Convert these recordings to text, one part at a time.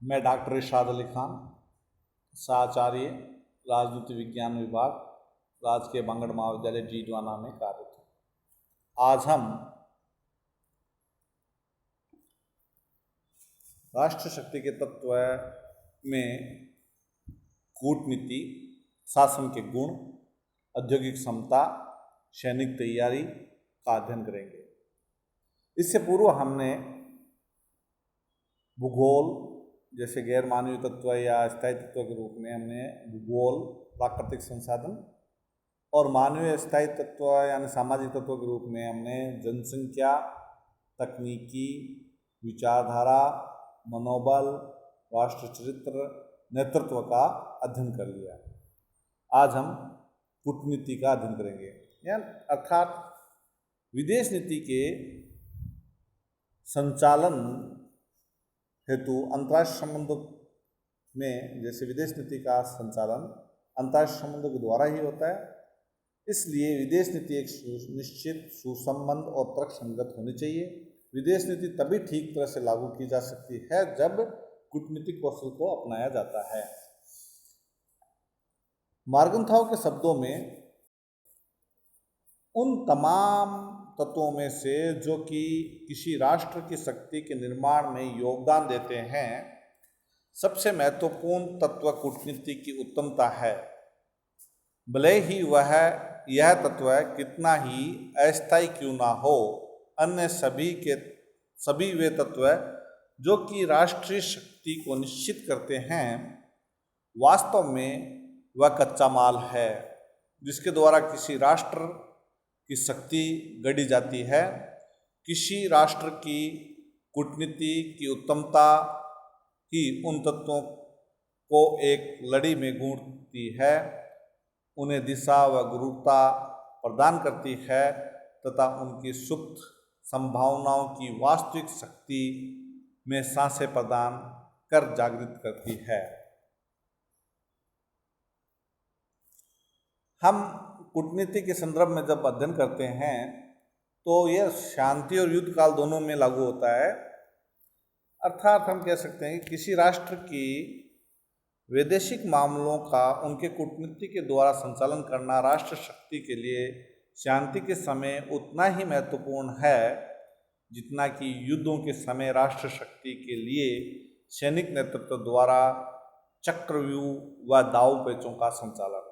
मैं डॉक्टर इरशाद अली खान, साचार्य राजनीति विज्ञान विभाग, राजकीय बांगड़ महाविद्यालय डीडवाना में कार्यरत हूँ। आज हम राष्ट्र शक्ति के तत्व में कूटनीति, शासन के गुण, औद्योगिक क्षमता, सैनिक तैयारी का अध्ययन करेंगे। इससे पूर्व हमने भूगोल जैसे गैर मानवीय तत्व या स्थायी तत्व के रूप में हमने भूगोल, प्राकृतिक संसाधन और मानवीय स्थायी तत्व यानी सामाजिक तत्व के रूप में हमने जनसंख्या, तकनीकी, विचारधारा, मनोबल, राष्ट्र चरित्र, नेतृत्व का अध्ययन कर लिया। आज हम कूटनीति का अध्ययन करेंगे, यानी अर्थात विदेश नीति के संचालन हेतु अंतर्राष्ट्रीय संबंधों में, जैसे विदेश नीति का संचालन अंतर्राष्ट्रीय संबंधों के द्वारा ही होता है, इसलिए विदेश नीति एक निश्चित सुसंबद्ध और तर्कसंगत होनी चाहिए। विदेश नीति तभी ठीक तरह से लागू की जा सकती है जब कूटनीतिक कौशल को अपनाया जाता है। मार्गन्थाव के शब्दों में उन तमाम तत्वों में से जो कि किसी राष्ट्र की शक्ति के निर्माण में योगदान देते हैं, सबसे महत्वपूर्ण तत्व कूटनीति की उत्तमता है। भले ही यह तत्व कितना ही अस्थायी क्यों ना हो, अन्य सभी वे तत्व जो कि राष्ट्रीय शक्ति को निश्चित करते हैं, वास्तव में वह कच्चा माल है जिसके द्वारा किसी राष्ट्र की शक्ति गढ़ी जाती है। किसी राष्ट्र की कूटनीति की उत्तमता ही उन तत्वों को एक लड़ी में गूंथती है, उन्हें दिशा व गुरुता प्रदान करती है तथा उनकी सुप्त संभावनाओं की वास्तविक शक्ति में सांसें प्रदान कर जागृत करती है। हम कूटनीति के संदर्भ में जब अध्ययन करते हैं तो यह शांति और युद्ध काल दोनों में लागू होता है। अर्थात हम कह सकते हैं कि किसी राष्ट्र की वैदेशिक मामलों का उनके कूटनीति के द्वारा संचालन करना राष्ट्र शक्ति के लिए शांति के समय उतना ही महत्वपूर्ण है जितना कि युद्धों के समय राष्ट्र शक्ति के लिए सैनिक नेतृत्व द्वारा चक्रव्यूह व दाव पेचों का संचालन।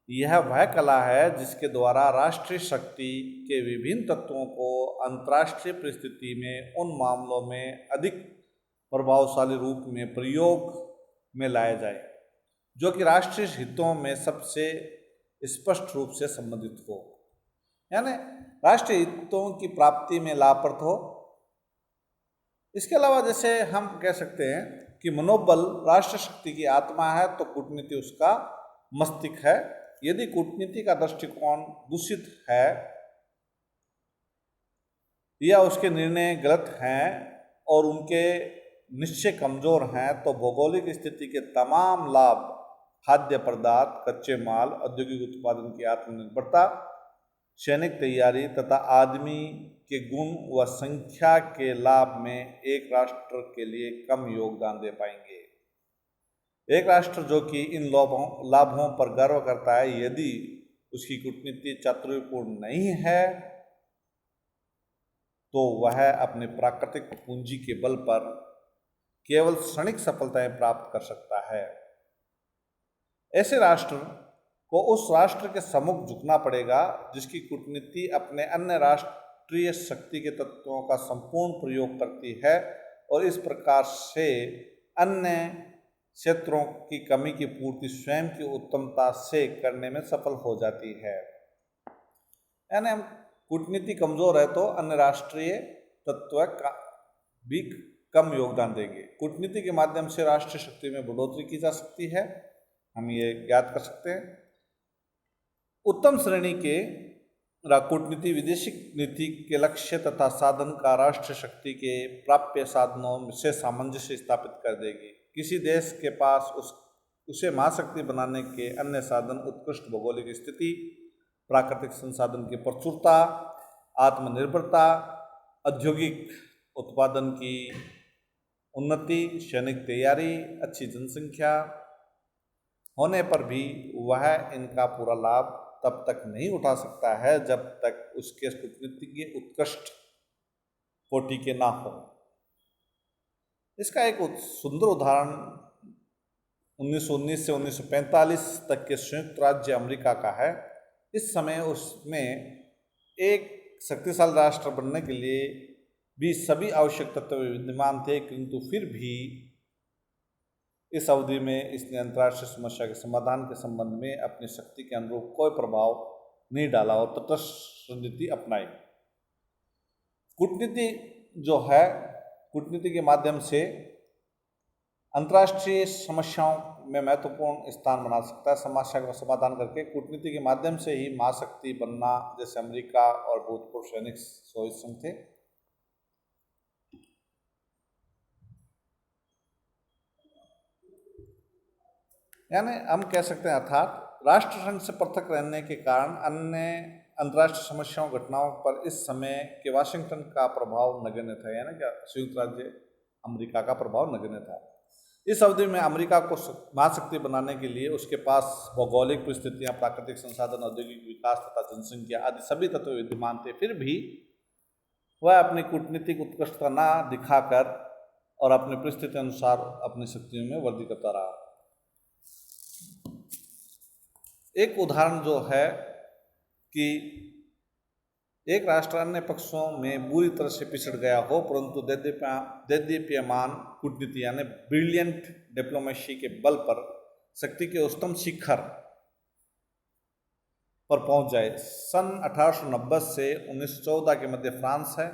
यह वह कला है जिसके द्वारा राष्ट्रीय शक्ति के विभिन्न तत्वों को अंतर्राष्ट्रीय परिस्थिति में उन मामलों में अधिक प्रभावशाली रूप में प्रयोग में लाया जाए जो कि राष्ट्रीय हितों में सबसे स्पष्ट रूप से संबंधित हो, यानी राष्ट्रीय हितों की प्राप्ति में लाभप्रद हो। इसके अलावा जैसे हम कह सकते हैं कि मनोबल राष्ट्र शक्ति की आत्मा है तो कूटनीति उसका मस्तिष्क है। यदि कूटनीति का दृष्टिकोण दूषित है या उसके निर्णय गलत हैं और उनके निश्चय कमजोर हैं तो भौगोलिक स्थिति के तमाम लाभ, खाद्य पदार्थ, कच्चे माल, औद्योगिक उत्पादन की आत्मनिर्भरता, सैनिक तैयारी तथा आदमी के गुण व संख्या के लाभ में एक राष्ट्र के लिए कम योगदान दे पाएंगे। एक राष्ट्र जो कि इन लाभों पर गर्व करता है, यदि उसकी कूटनीति चातुर्यपूर्ण नहीं है तो वह अपने प्राकृतिक पूंजी के बल पर केवल क्षणिक सफलताएं प्राप्त कर सकता है। ऐसे राष्ट्र को उस राष्ट्र के सम्मुख झुकना पड़ेगा जिसकी कूटनीति अपने अन्य राष्ट्रीय शक्ति के तत्वों का संपूर्ण प्रयोग करती है और इस प्रकार से अन्य क्षेत्रों की कमी की पूर्ति स्वयं की उत्तमता से करने में सफल हो जाती है। यानी हम कूटनीति कमजोर है तो अन्य राष्ट्रीय तत्व का भी कम योगदान देंगे। कूटनीति के माध्यम से राष्ट्रीय शक्ति में बढ़ोतरी की जा सकती है, हम ये ज्ञात कर सकते हैं। उत्तम श्रेणी के कूटनीति विदेशी नीति के लक्ष्य तथा साधन का राष्ट्रीय शक्ति के प्राप्य साधनों से सामंजस्य स्थापित कर देगी। किसी देश के पास उसे महाशक्ति बनाने के अन्य साधन उत्कृष्ट भौगोलिक स्थिति, प्राकृतिक संसाधन की प्रचुरता, आत्मनिर्भरता, औद्योगिक उत्पादन की उन्नति, सैनिक तैयारी, अच्छी जनसंख्या होने पर भी वह इनका पूरा लाभ तब तक नहीं उठा सकता है जब तक उसके कूटनीतिज्ञ उत्कृष्ट कोटि के ना हो। इसका एक सुंदर उदाहरण 1919 से 1945 तक के संयुक्त राज्य अमेरिका का है। इस समय उसमें एक शक्तिशाली राष्ट्र बनने के लिए भी सभी आवश्यक तत्व विद्यमान थे, किंतु फिर भी इस अवधि में इसने अंतर्राष्ट्रीय समस्या के समाधान के संबंध में अपनी शक्ति के अनुरूप कोई प्रभाव नहीं डाला और तटस्थ रणनीति अपनाई। कूटनीति जो है, कूटनीति के माध्यम से अंतर्राष्ट्रीय समस्याओं में महत्वपूर्ण स्थान बना सकता है। समस्या का समाधान करके कूटनीति के माध्यम से ही महाशक्ति बनना, जैसे अमेरिका और भूतपूर्व सैनिक सोवियत संघ थे। यानी हम कह सकते हैं अर्थात राष्ट्र संघ से पृथक रहने के कारण अन्य अंतर्राष्ट्रीय समस्याओं घटनाओं पर इस समय के वाशिंगटन का प्रभाव नगण्य था, यानी कि संयुक्त राज्य अमेरिका का प्रभाव नगण्य था। इस अवधि में अमेरिका को महाशक्ति बनाने के लिए उसके पास भौगोलिक परिस्थितियां, प्राकृतिक संसाधन, औद्योगिक विकास तथा जनसंख्या आदि सभी तत्व विद्यमान थे। फिर भी वह अपनी कूटनीतिक उत्कृष्टता न दिखाकर और अपनी परिस्थिति अनुसार अपनी शक्तियों में वृद्धि करता रहा। एक उदाहरण जो है कि एक राष्ट्र अन्य पक्षों में बुरी तरह से पिछड़ गया हो, परंतु देदीप्यमान कूटनीति यानी ब्रिलियंट डिप्लोमेसी के बल पर शक्ति के उच्चतम शिखर पर पहुंच जाए। सन 1890 से 1914 के मध्य फ्रांस है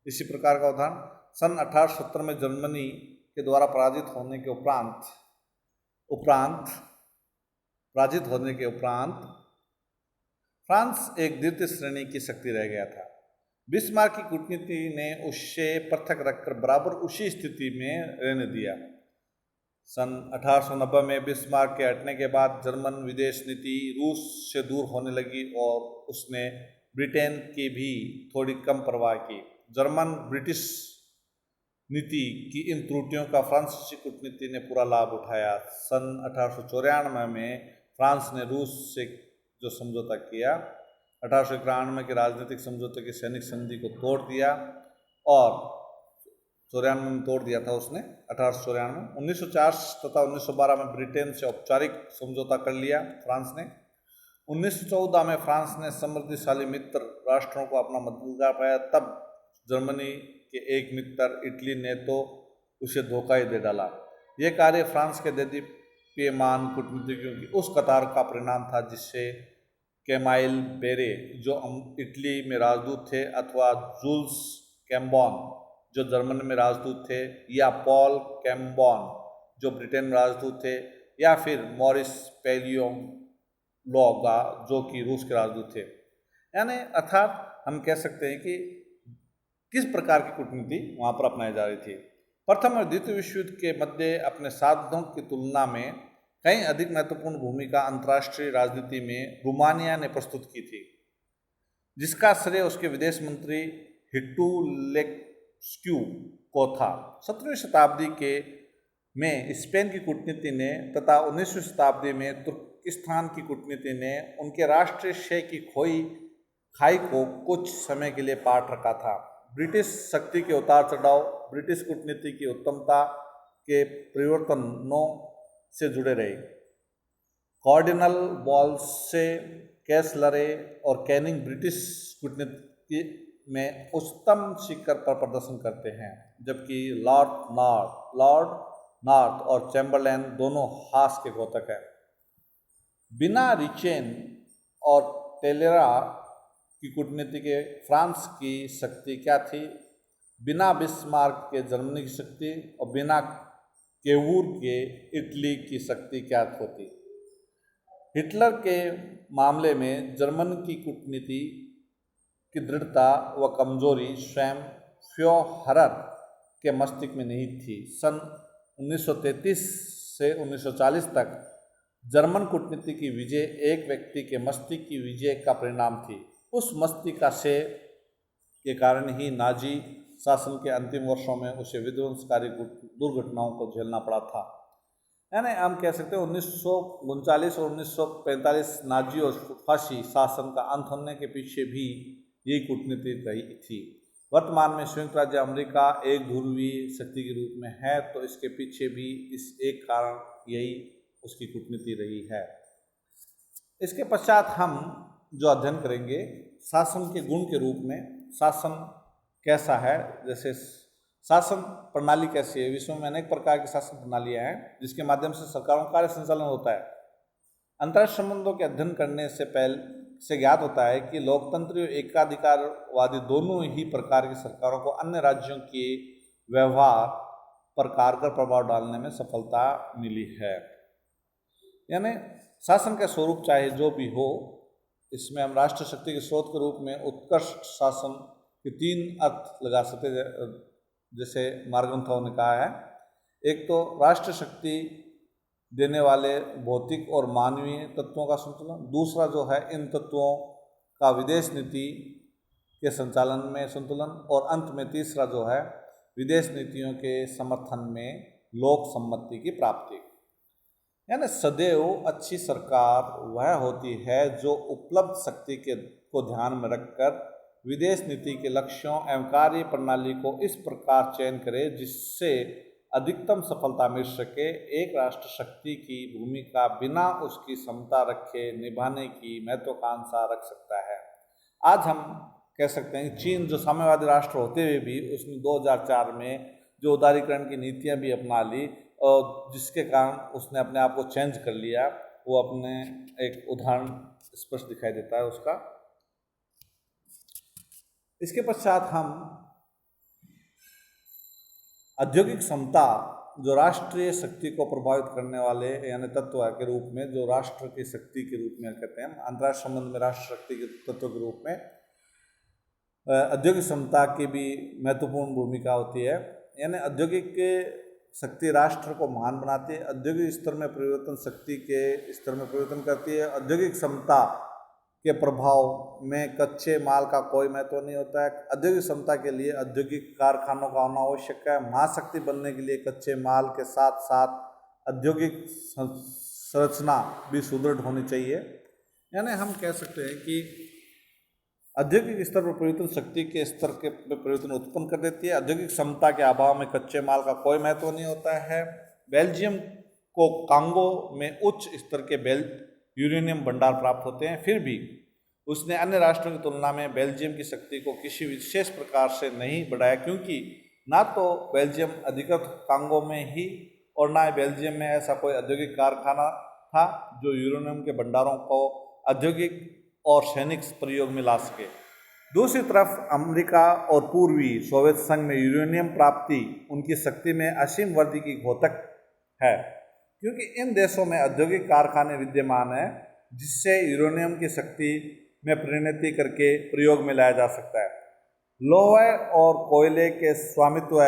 इसी प्रकार का उदाहरण। सन 1870 में जर्मनी के द्वारा पराजित होने के उपरांत फ्रांस एक द्वितीय श्रेणी की शक्ति रह गया था। बिस्मार्क की कूटनीति ने उससे पृथक रखकर बराबर उसी स्थिति में रहने दिया। सन 1890 में बिस्मार्क के हटने के बाद जर्मन विदेश नीति रूस से दूर होने लगी और उसने ब्रिटेन की भी थोड़ी कम परवाह की। जर्मन ब्रिटिश नीति की इन त्रुटियों का फ्रांसीसी कूटनीति ने पूरा लाभ उठाया। सन 1894 में फ्रांस ने रूस से जो समझौता किया, 1891 के राजनीतिक समझौते की सैनिक संधि को तोड़ दिया और 94 में तोड़ दिया था उसने 1894। 1904 तथा 1912 में ब्रिटेन से औपचारिक समझौता कर लिया फ्रांस ने। 1914 में फ्रांस ने समृद्धिशाली मित्र राष्ट्रों को अपना मददगार पाया, तब जर्मनी के एक मित्र इटली ने तो उसे धोखा ही दे डाला। यह कार्य फ्रांस के देदीप्यमान कूटनीतिज्ञों की उस कतार का परिणाम था जिससे कैमाइल बेरे जो इटली में राजदूत थे, अथवा जूल्स कैम्बॉन जो जर्मनी में राजदूत थे, या पॉल कैम्बॉन जो ब्रिटेन में राजदूत थे, या फिर मॉरिस पेलियोलोगा जो कि रूस के राजदूत थे। यानी अर्थात हम कह सकते हैं कि किस प्रकार की कूटनीति वहाँ पर अपनाई जा रही थी। प्रथम और द्वितीय विश्व युद्ध के मध्य अपने साधनों की तुलना में कहीं अधिक महत्वपूर्ण भूमिका अंतर्राष्ट्रीय राजनीति में रोमानिया ने प्रस्तुत की थी, जिसका श्रेय उसके विदेश मंत्री हिटुलेस्क्यू को था। 17वीं शताब्दी के में स्पेन की कूटनीति ने तथा 19वीं शताब्दी में तुर्किस्तान की कूटनीति ने उनके राष्ट्रीय श्रेय की खाई को कुछ समय के लिए पाट रखा था। ब्रिटिश शक्ति के उतार चढ़ाव ब्रिटिश कूटनीति की उत्तमता के परिवर्तनों से जुड़े रहे। कार्डिनल वॉल्से, कैसलरे और कैनिंग ब्रिटिश कूटनीति में उच्चतम शिखर पर प्रदर्शन करते हैं, जबकि लॉर्ड नॉर्थ और चैम्बरलैन दोनों हास के घोतक हैं। बिना रिचेन और टेलेरा की कूटनीति के फ्रांस की शक्ति क्या थी, बिना बिस्मार्क के जर्मनी की शक्ति और बिना केवूर के इटली की शक्ति क्या होती। हिटलर के मामले में जर्मन की कूटनीति की दृढ़ता व कमजोरी स्वयं फ्योहरर के मस्तिष्क में नहीं थी। सन 1933 से 1940 तक जर्मन कूटनीति की विजय एक व्यक्ति के मस्तिष्क की विजय का परिणाम थी। उस मस्तिष्क से के कारण ही नाजी शासन के अंतिम वर्षों में उसे विध्वंसकारी दुर्घटनाओं को झेलना पड़ा था। यानी हम कह सकते हैं 1939 और 1945 नाजी और फाशी शासन का अंत होने के पीछे भी यही कूटनीति रही थी। वर्तमान में संयुक्त राज्य अमेरिका एक ध्रुवीय शक्ति के रूप में है, तो इसके पीछे भी इस एक कारण यही उसकी कूटनीति रही है। इसके पश्चात हम जो अध्ययन करेंगे शासन के गुण के रूप में, शासन कैसा है, जैसे शासन प्रणाली कैसी है। विश्व में अनेक प्रकार की शासन प्रणालियां हैं जिसके माध्यम से सरकारों का कार्य संचालन होता है। अंतर्राष्ट्रीय संबंधों के अध्ययन करने से पहले से ज्ञात होता है कि लोकतंत्री और एकाधिकारवादी दोनों ही प्रकार की सरकारों को अन्य राज्यों के व्यवहार पर कारगर प्रभाव डालने में सफलता मिली है। यानी शासन का स्वरूप चाहे जो भी हो, इसमें हम राष्ट्र शक्ति के स्रोत के रूप में उत्कृष्ट शासन के 3 अर्थ लगा सकते हैं, जैसे मार्गग्रंथों ने कहा है। एक तो राष्ट्र शक्ति देने वाले भौतिक और मानवीय तत्वों का संतुलन, दूसरा जो है इन तत्वों का विदेश नीति के संचालन में संतुलन, और अंत में तीसरा जो है विदेश नीतियों के समर्थन में लोक सम्मति की प्राप्ति। यानी सदैव अच्छी सरकार वह होती है जो उपलब्ध शक्ति को ध्यान में रखकर विदेश नीति के लक्ष्यों एवं कार्य प्रणाली को इस प्रकार चयन करे जिससे अधिकतम सफलता मिल सके। एक राष्ट्र शक्ति की भूमिका बिना उसकी क्षमता रखे निभाने की महत्वाकांक्षा रख सकता है। आज हम कह सकते हैं कि चीन जो साम्यवादी राष्ट्र होते हुए भी उसने 2004 में जो उदारीकरण की नीतियां भी अपना ली और जिसके कारण उसने अपने आप को चेंज कर लिया, वो अपने एक उदाहरण स्पष्ट दिखाई देता है उसका। इसके पश्चात हम औद्योगिक क्षमता जो राष्ट्रीय शक्ति को प्रभावित करने वाले यानी तत्व के रूप में, जो राष्ट्र की शक्ति के रूप में कहते हैं, अंतर्राष्ट्रीय संबंध में राष्ट्र शक्ति के तत्व के रूप में औद्योगिक क्षमता की भी महत्वपूर्ण भूमिका होती है। यानी औद्योगिक शक्ति राष्ट्र को महान बनाती है, औद्योगिक स्तर में परिवर्तन शक्ति के स्तर में परिवर्तन करती है। औद्योगिक क्षमता के प्रभाव में कच्चे माल का कोई महत्व नहीं होता है। औद्योगिक क्षमता के लिए औद्योगिक कारखानों का होना आवश्यक है। महाशक्ति बनने के लिए कच्चे माल के साथ साथ औद्योगिक संरचना भी सुदृढ़ होनी चाहिए। यानी हम कह सकते हैं कि औद्योगिक स्तर पर परिवर्तन शक्ति के स्तर के परिवर्तन उत्पन्न कर देती है। औद्योगिक क्षमता के अभाव में कच्चे माल का कोई महत्व नहीं होता है। बेल्जियम को कांगो में उच्च स्तर के यूरेनियम भंडार प्राप्त होते हैं, फिर भी उसने अन्य राष्ट्रों की तुलना में बेल्जियम की शक्ति को किसी विशेष प्रकार से नहीं बढ़ाया, क्योंकि ना तो बेल्जियम अधिकृत कांगो में ही और ना बेल्जियम में ऐसा कोई औद्योगिक कारखाना था जो यूरेनियम के भंडारों को औद्योगिक और सैनिक प्रयोग में ला सके। दूसरी तरफ अमेरिका और पूर्वी सोवियत संघ में यूरेनियम प्राप्ति उनकी शक्ति में असीम वृद्धि की घोतक है, क्योंकि इन देशों में औद्योगिक कारखाने विद्यमान हैं जिससे यूरेनियम की शक्ति में परिणति करके प्रयोग में लाया जा सकता है। लौह और कोयले के स्वामित्व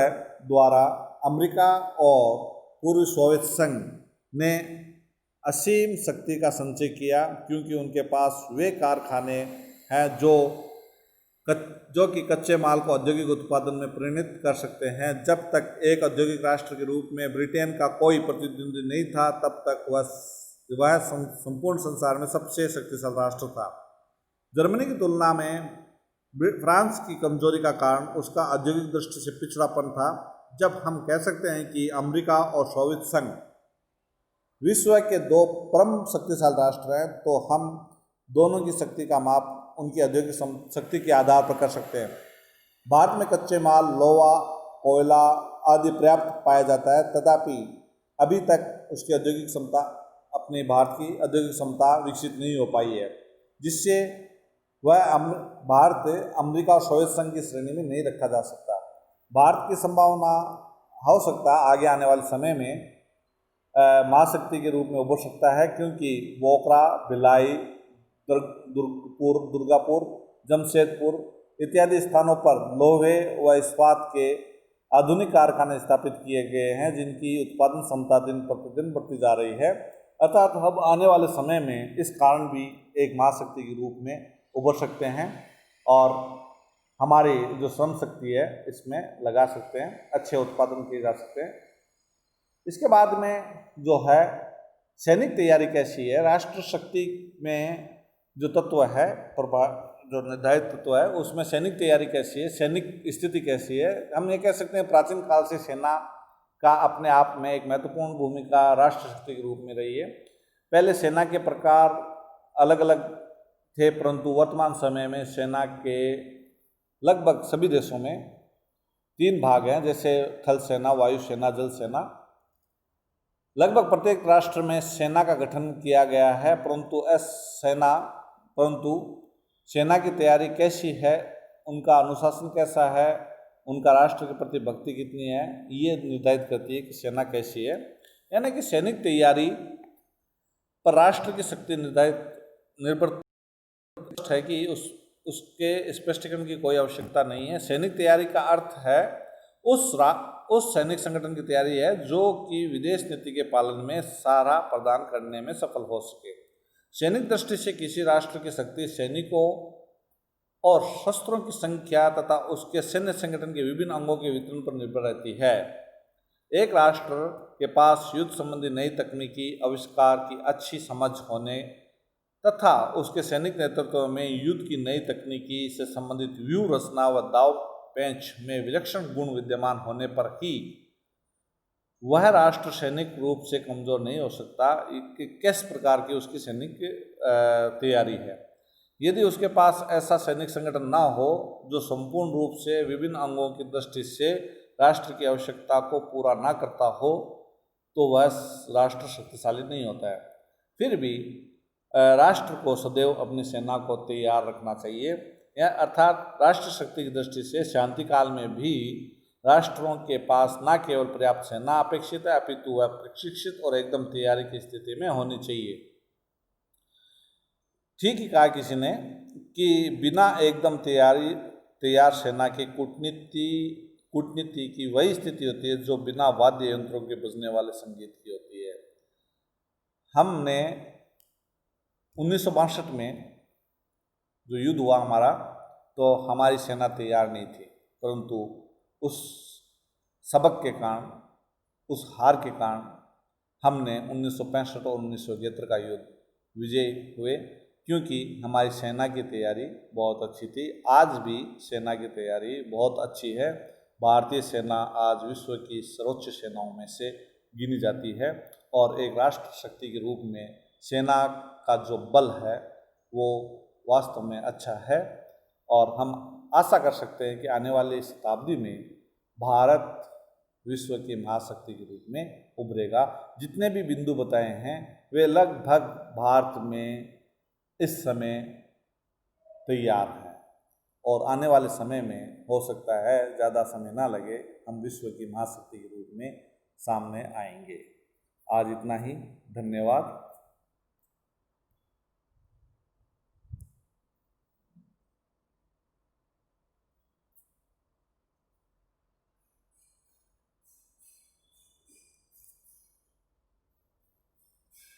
द्वारा अमेरिका और पूर्वी सोवियत संघ ने असीम शक्ति का संचय किया, क्योंकि उनके पास वे कारखाने हैं जो कि कच्चे माल को औद्योगिक उत्पादन में परिणत कर सकते हैं। जब तक एक औद्योगिक राष्ट्र के रूप में ब्रिटेन का कोई प्रतिद्वंदी नहीं था, तब तक वह संपूर्ण संसार में सबसे शक्तिशाली राष्ट्र था। जर्मनी की तुलना में फ्रांस की कमजोरी का कारण उसका औद्योगिक दृष्टि से पिछड़ापन था। जब हम कह सकते हैं कि अमेरिका और सोवियत संघ विश्व के 2 परम शक्तिशाली राष्ट्र हैं, तो हम दोनों की शक्ति का माप उनकी औद्योगिक शक्ति के आधार पर कर सकते हैं। भारत में कच्चे माल, लोहा, कोयला आदि पर्याप्त पाया जाता है, तथापि अभी तक उसकी औद्योगिक क्षमता, अपनी भारत की औद्योगिक क्षमता विकसित नहीं हो पाई है, जिससे वह भारत अमेरिका और सोवियत संघ की श्रेणी में नहीं रखा जा सकता। भारत की संभावना हो सकता है आगे आने वाले समय में महाशक्ति के रूप में उभर सकता है, क्योंकि बोकरा, भिलाई, दुर्गापुर, जमशेदपुर इत्यादि स्थानों पर लोहे व इस्पात के आधुनिक कारखाने स्थापित किए गए हैं, जिनकी उत्पादन क्षमता दिन प्रतिदिन बढ़ती जा रही है। अर्थात अब आने वाले समय में इस कारण भी एक महाशक्ति के रूप में उभर सकते हैं और हमारी जो श्रम शक्ति है इसमें लगा सकते हैं, अच्छे उत्पादन किए जा सकते हैं। इसके बाद में जो है सैनिक तैयारी कैसी है, राष्ट्र शक्ति में जो तत्व है, जो निर्धारित तत्व है उसमें सैनिक तैयारी कैसी है, सैनिक स्थिति कैसी है। हम ये कह सकते हैं प्राचीन काल से सेना का अपने आप में एक महत्वपूर्ण भूमिका राष्ट्र शक्ति के रूप में रही है। पहले सेना के प्रकार अलग अलग थे, परंतु वर्तमान समय में सेना के लगभग सभी देशों में 3 भाग हैं, जैसे थल सेना, वायु सेना, जल सेना। लगभग प्रत्येक राष्ट्र में सेना का गठन किया गया है, परंतु सेना की तैयारी कैसी है, उनका अनुशासन कैसा है, उनका राष्ट्र के प्रति भक्ति कितनी है, ये निर्धारित करती है कि सेना कैसी है। यानी कि सैनिक तैयारी पर राष्ट्र की शक्ति निर्भर है कि उसके स्पष्टीकरण की कोई आवश्यकता नहीं है। सैनिक तैयारी का अर्थ है उस सैनिक संगठन की तैयारी है जो कि विदेश नीति के पालन में सहारा प्रदान करने में सफल हो सके। सैनिक दृष्टि से किसी राष्ट्र की शक्ति सैनिकों और शस्त्रों की संख्या तथा उसके सैन्य संगठन के विभिन्न अंगों के वितरण पर निर्भर रहती है। एक राष्ट्र के पास युद्ध संबंधी नई तकनीकी आविष्कार की अच्छी समझ होने तथा उसके सैनिक नेतृत्व में युद्ध की नई तकनीकी से संबंधित व्यूह रचना व दाव पेंच में विलक्षण गुण विद्यमान होने पर ही वह राष्ट्र सैनिक रूप से कमजोर नहीं हो सकता कि किस प्रकार की उसकी सैनिक तैयारी है। यदि उसके पास ऐसा सैनिक संगठन ना हो जो संपूर्ण रूप से विभिन्न अंगों की दृष्टि से राष्ट्र की आवश्यकता को पूरा ना करता हो तो वह राष्ट्र शक्तिशाली नहीं होता है। फिर भी राष्ट्र को सदैव अपनी सेना को तैयार रखना चाहिए, अर्थात राष्ट्र शक्ति की दृष्टि से शांति काल में भी राष्ट्रों के पास न केवल पर्याप्त सेना अपेक्षित है अपितु वह प्रशिक्षित और एकदम तैयारी की स्थिति में होनी चाहिए। ठीक ही कहा किसी ने कि बिना एकदम तैयार सेना की कूटनीति की वही स्थिति होती है जो बिना वाद्य यंत्रों के बजने वाले संगीत की होती है। हमने 1962 में जो युद्ध हुआ हमारा, तो हमारी सेना तैयार नहीं थी, परंतु उस सबक के कारण, उस हार के कारण हमने 1965 और 1971 का युद्ध विजयी हुए, क्योंकि हमारी सेना की तैयारी बहुत अच्छी थी। आज भी सेना की तैयारी बहुत अच्छी है। भारतीय सेना आज विश्व की सर्वोच्च सेनाओं में से गिनी जाती है और एक राष्ट्र शक्ति के रूप में सेना का जो बल है वो वास्तव में अच्छा है। और हम आशा कर सकते हैं कि आने वाली शताब्दी में भारत विश्व की महाशक्ति के रूप में उभरेगा। जितने भी बिंदु बताए हैं वे लगभग भारत में इस समय तैयार हैं और आने वाले समय में हो सकता है ज़्यादा समय ना लगे, हम विश्व की महाशक्ति के रूप में सामने आएंगे। आज इतना ही, धन्यवाद।